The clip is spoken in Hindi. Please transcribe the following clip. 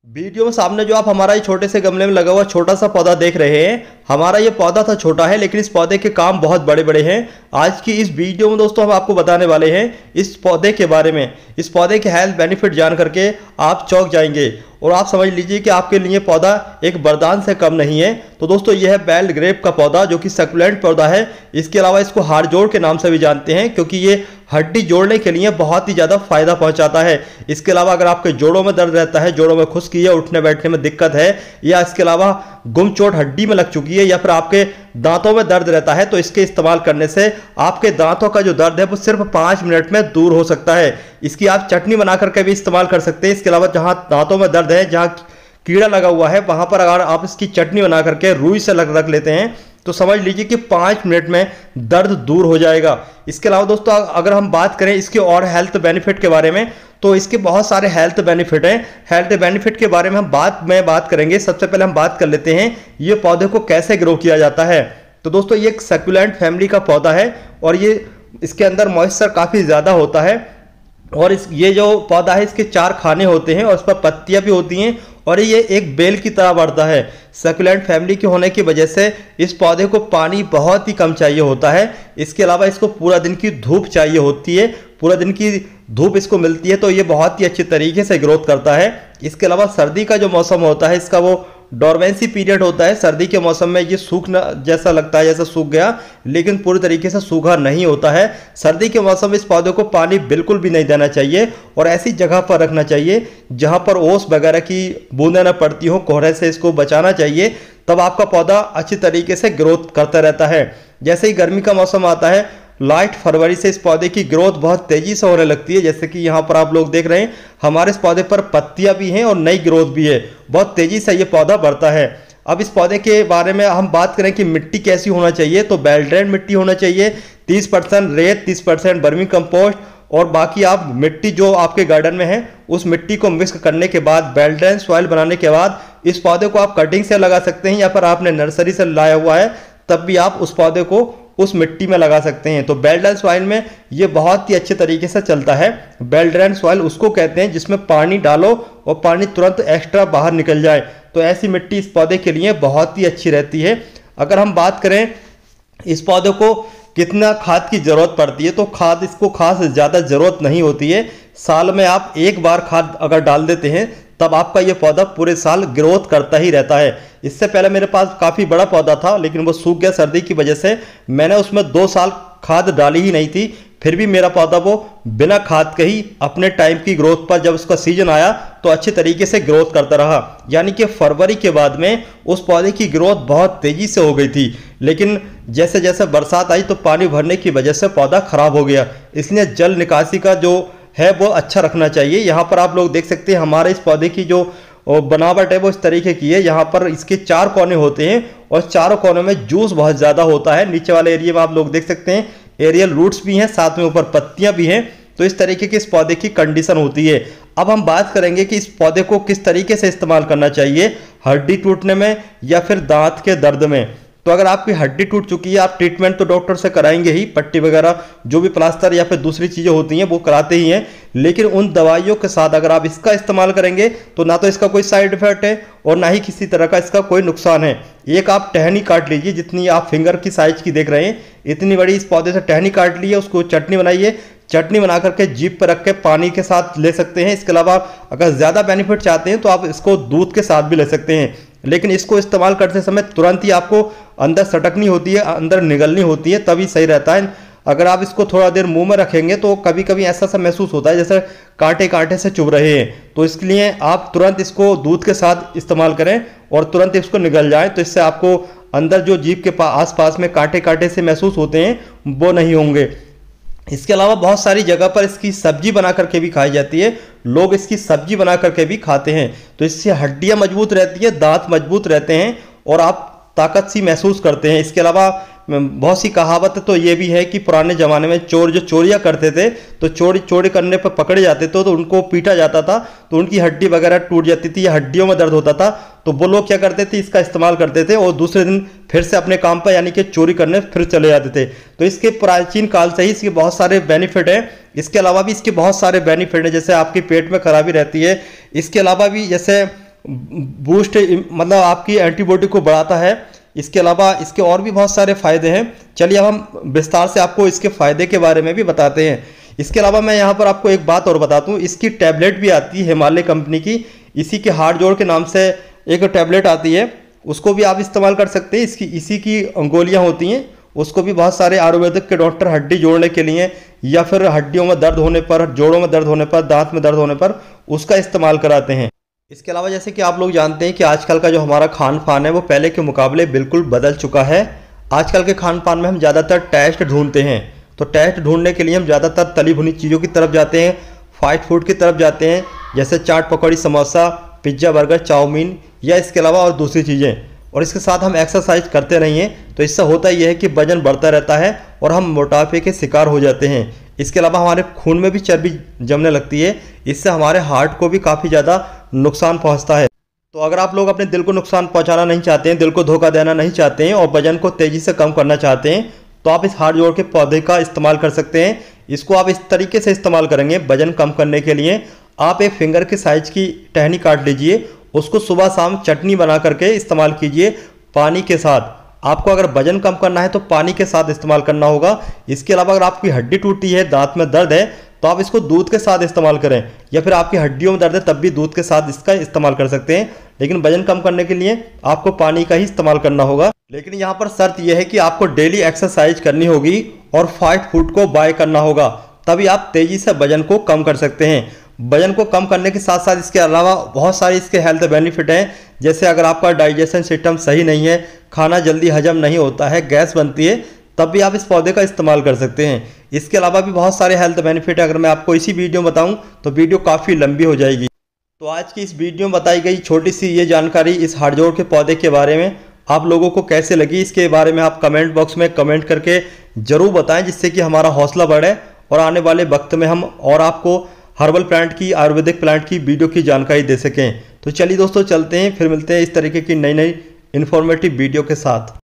वीडियो में सामने जो आप हमारा ये छोटे से गमले में लगा हुआ छोटा सा पौधा देख रहे हैं, हमारा ये पौधा था छोटा है, लेकिन इस पौधे के काम बहुत बड़े बड़े हैं। आज की इस वीडियो में दोस्तों हम आपको बताने वाले हैं इस पौधे के बारे में। इस पौधे के हेल्थ बेनिफिट जान करके आप चौंक जाएंगे और आप समझ लीजिए कि आपके लिए पौधा एक वरदान से कम नहीं है। तो दोस्तों यह है बेल ग्रेप का पौधा, जो कि सक्युलेंट पौधा है। इसके अलावा इसको हाड़ जोड़ के नाम से भी जानते हैं, क्योंकि ये हड्डी जोड़ने के लिए बहुत ही ज़्यादा फायदा पहुंचाता है। इसके अलावा अगर आपके जोड़ों में दर्द रहता है, जोड़ों में खुश्की है, उठने बैठने में दिक्कत है, या इसके अलावा गुम चोट हड्डी में लग चुकी है, या फिर आपके दांतों में दर्द रहता है, तो इसके इस्तेमाल करने से आपके दांतों का जो दर्द है वो सिर्फ 5 मिनट में दूर हो सकता है। इसकी आप चटनी बना करके भी इस्तेमाल कर सकते हैं। इसके अलावा जहां दांतों में दर्द है, जहां कीड़ा लगा हुआ है, वहां पर अगर आप इसकी चटनी बना करके रुई से रख लेते हैं तो समझ लीजिए कि 5 मिनट में दर्द दूर हो जाएगा। इसके अलावा दोस्तों अगर हम बात करें इसके और हेल्थ बेनिफिट के बारे में, तो इसके बहुत सारे हेल्थ बेनिफिट हैं। हेल्थ बेनिफिट के बारे में हम बात करेंगे। सबसे पहले हम बात कर लेते हैं ये पौधे को कैसे ग्रो किया जाता है। तो दोस्तों ये एक सक्युलेंट फैमिली का पौधा है और ये इसके अंदर मॉइस्चर काफ़ी ज़्यादा होता है। और ये जो पौधा है इसके 4 खाने होते हैं और इस पर पत्तियां भी होती हैं और ये एक बेल की तरह बढ़ता है। सक्युलेंट फैमिली के होने की वजह से इस पौधे को पानी बहुत ही कम चाहिए होता है। इसके अलावा इसको पूरा दिन की धूप चाहिए होती है, पूरा दिन की धूप इसको मिलती है, तो ये बहुत ही अच्छे तरीके से ग्रोथ करता है। इसके अलावा सर्दी का जो मौसम होता है इसका वो डोरमेंसी पीरियड होता है। सर्दी के मौसम में ये सूखना जैसा लगता है, जैसा सूख गया, लेकिन पूरी तरीके से सूखा नहीं होता है। सर्दी के मौसम में इस पौधे को पानी बिल्कुल भी नहीं देना चाहिए और ऐसी जगह पर रखना चाहिए जहां पर ओस वगैरह की बूंदें न पड़ती हो, कोहरे से इसको बचाना चाहिए। तब आपका पौधा अच्छी तरीके से ग्रोथ करता रहता है। जैसे ही गर्मी का मौसम आता है, लाइट फरवरी से इस पौधे की ग्रोथ बहुत तेजी से होने लगती है। जैसे कि यहाँ पर आप लोग देख रहे हैं, हमारे इस पौधे पर पत्तियां भी हैं और नई ग्रोथ भी है। बहुत तेजी से ये पौधा बढ़ता है। अब इस पौधे के बारे में हम बात करें कि मिट्टी कैसी होना चाहिए, तो वेल ड्रेन्ड मिट्टी होना चाहिए। 30% रेत, 30% वर्मी कंपोस्ट और बाकी आप मिट्टी जो आपके गार्डन में है उस मिट्टी को मिक्स करने के बाद वेल ड्रेन्ड सॉइल बनाने के बाद इस पौधे को आप कटिंग से लगा सकते हैं, या फिर आपने नर्सरी से लाया हुआ है तब भी आप उस पौधे को उस मिट्टी में लगा सकते हैं। तो वेल ड्रेन्ड सॉइल में ये बहुत ही अच्छे तरीके से चलता है। वेल ड्रेन्ड सॉइल उसको कहते हैं जिसमें पानी डालो और पानी तुरंत एक्स्ट्रा बाहर निकल जाए, तो ऐसी मिट्टी इस पौधे के लिए बहुत ही अच्छी रहती है। अगर हम बात करें इस पौधे को कितना खाद की जरूरत पड़ती है, तो खाद इसको खास ज़्यादा जरूरत नहीं होती है। साल में आप एक बार खाद अगर डाल देते हैं तब आपका ये पौधा पूरे साल ग्रोथ करता ही रहता है। इससे पहले मेरे पास काफ़ी बड़ा पौधा था, लेकिन वो सूख गया सर्दी की वजह से। मैंने उसमें 2 साल खाद डाली ही नहीं थी, फिर भी मेरा पौधा वो बिना खाद के ही अपने टाइम की ग्रोथ पर, जब उसका सीजन आया तो अच्छे तरीके से ग्रोथ करता रहा। यानी कि फरवरी के बाद में उस पौधे की ग्रोथ बहुत तेज़ी से हो गई थी, लेकिन जैसे जैसे बरसात आई तो पानी भरने की वजह से पौधा खराब हो गया। इसलिए जल निकासी का जो है वो अच्छा रखना चाहिए। यहाँ पर आप लोग देख सकते हैं हमारे इस पौधे की जो बनावट है वो इस तरीके की है। यहाँ पर इसके 4 कोने होते हैं और चारों कोनों में जूस बहुत ज़्यादा होता है। नीचे वाले एरिया में आप लोग देख सकते हैं एरियल रूट्स भी हैं, साथ में ऊपर पत्तियां भी हैं। तो इस तरीके की इस पौधे की कंडीशन होती है। अब हम बात करेंगे कि इस पौधे को किस तरीके से इस्तेमाल करना चाहिए, हड्डी टूटने में या फिर दांत के दर्द में। तो अगर आपकी हड्डी टूट चुकी है, आप ट्रीटमेंट तो डॉक्टर से कराएंगे ही, पट्टी वगैरह जो भी प्लास्टर या फिर दूसरी चीज़ें होती हैं वो कराते ही हैं, लेकिन उन दवाइयों के साथ अगर आप इसका इस्तेमाल करेंगे तो ना तो इसका कोई साइड इफेक्ट है और ना ही किसी तरह का इसका कोई नुकसान है। एक आप टहनी काट लीजिए, जितनी आप फिंगर की साइज की देख रहे हैं इतनी बड़ी इस पौधे से टहनी काट लीजिए, उसको चटनी बनाइए। चटनी बना करके जीभ पर रख के पानी के साथ ले सकते हैं। इसके अलावा अगर ज़्यादा बेनिफिट चाहते हैं तो आप इसको दूध के साथ भी ले सकते हैं, लेकिन इसको इस्तेमाल करते समय तुरंत ही आपको अंदर सटकनी होती है, अंदर निगलनी होती है, तभी सही रहता है। अगर आप इसको थोड़ा देर मुंह में रखेंगे तो कभी कभी ऐसा सा महसूस होता है जैसे कांटे कांटे से चुभ रहे हैं। तो इसके लिए आप तुरंत इसको दूध के साथ इस्तेमाल करें और तुरंत इसको निगल जाए, तो इससे आपको अंदर जो जीभ के आसपास में कांटे कांटे से महसूस होते हैं वो नहीं होंगे। इसके अलावा बहुत सारी जगह पर इसकी सब्जी बना करके भी खाई जाती है। लोग इसकी सब्जी बना करके भी खाते हैं, तो इससे हड्डियां मजबूत रहती है, दांत मजबूत रहते हैं और आप ताकत सी महसूस करते हैं। इसके अलावा बहुत सी कहावत तो ये भी है कि पुराने ज़माने में चोर जो चोरियाँ करते थे तो चोरी करने पर पकड़े जाते थे तो उनको पीटा जाता था, तो उनकी हड्डी वगैरह टूट जाती थी या हड्डियों में दर्द होता था, तो वो लोग क्या करते थे, इसका इस्तेमाल करते थे और दूसरे दिन फिर से अपने काम पर यानी कि चोरी करने फिर चले जाते थे। तो इसके प्राचीन काल से ही इसके बहुत सारे बेनिफिट हैं। इसके अलावा भी इसके बहुत सारे बेनिफिट हैं, जैसे आपके पेट में खराबी रहती है, इसके अलावा भी जैसे बूस्ट मतलब आपकी एंटीबॉडी को बढ़ाता है। इसके अलावा इसके और भी बहुत सारे फ़ायदे हैं। चलिए अब हम विस्तार से आपको इसके फ़ायदे के बारे में भी बताते हैं। इसके अलावा मैं यहाँ पर आपको एक बात और बताता हूँ, इसकी टैबलेट भी आती है हिमालय कंपनी की, इसी के हाथ जोड़ के नाम से एक टैबलेट आती है, उसको भी आप इस्तेमाल कर सकते हैं। इसी की गोलियाँ होती हैं, उसको भी बहुत सारे आयुर्वेदिक के डॉक्टर हड्डी जोड़ने के लिए या फिर हड्डियों में दर्द होने पर, जोड़ों में दर्द होने पर, दांत में दर्द होने पर उसका इस्तेमाल कराते हैं। इसके अलावा जैसे कि आप लोग जानते हैं कि आजकल का जो हमारा खान पान है वो पहले के मुकाबले बिल्कुल बदल चुका है। आजकल के खान पान में हम ज़्यादातर टेस्ट ढूंढते हैं, तो टेस्ट ढूंढने के लिए हम ज़्यादातर तली भुनी चीज़ों की तरफ जाते हैं, फास्ट फूड की तरफ जाते हैं, जैसे चाट पकौड़ी, समोसा, पिज्ज़ा, बर्गर, चाउमीन या इसके अलावा और दूसरी चीज़ें। और इसके साथ हम एक्सरसाइज करते रहिए तो इससे होता यह है कि वजन बढ़ता रहता है और हम मोटापे के शिकार हो जाते हैं। इसके अलावा हमारे खून में भी चर्बी जमने लगती है, इससे हमारे हार्ट को भी काफ़ी ज़्यादा नुकसान पहुंचता है। तो अगर आप लोग अपने दिल को नुकसान पहुंचाना नहीं चाहते हैं, दिल को धोखा देना नहीं चाहते हैं और वजन को तेज़ी से कम करना चाहते हैं, तो आप इस हाथ जोड़ के पौधे का इस्तेमाल कर सकते हैं। इसको आप इस तरीके से इस्तेमाल करेंगे वजन कम करने के लिए। आप एक फिंगर के साइज की टहनी काट लीजिए, उसको सुबह शाम चटनी बना करके इस्तेमाल कीजिए पानी के साथ। आपको अगर वजन कम करना है तो पानी के साथ इस्तेमाल करना होगा। इसके अलावा अगर आपकी हड्डी टूटी है, दांत में दर्द है, तो आप इसको दूध के साथ इस्तेमाल करें, या फिर आपकी हड्डियों में दर्द है तब भी दूध के साथ इसका इस्तेमाल कर सकते हैं। लेकिन वजन कम करने के लिए आपको पानी का ही इस्तेमाल करना होगा। लेकिन यहाँ पर शर्त यह है कि आपको डेली एक्सरसाइज करनी होगी और फास्ट फूड को बाय करना होगा, तभी आप तेज़ी से वजन को कम कर सकते हैं। वजन को कम करने के साथ साथ इसके अलावा बहुत सारे इसके हेल्थ बेनिफिट हैं, जैसे अगर आपका डाइजेशन सिस्टम सही नहीं है, खाना जल्दी हजम नहीं होता है, गैस बनती है, तब भी आप इस पौधे का इस्तेमाल कर सकते हैं। इसके अलावा भी बहुत सारे हेल्थ बेनिफिट है, अगर मैं आपको इसी वीडियो में बताऊं तो वीडियो काफ़ी लंबी हो जाएगी। तो आज की इस वीडियो में बताई गई छोटी सी ये जानकारी इस हाथ जोड़ के पौधे के बारे में आप लोगों को कैसे लगी, इसके बारे में आप कमेंट बॉक्स में कमेंट करके ज़रूर बताएं, जिससे कि हमारा हौसला बढ़े और आने वाले वक्त में हम और आपको हर्बल प्लांट की, आयुर्वेदिक प्लांट की वीडियो की जानकारी दे सकें। तो चलिए दोस्तों चलते हैं, फिर मिलते हैं इस तरीके की नई नई इन्फॉर्मेटिव वीडियो के साथ।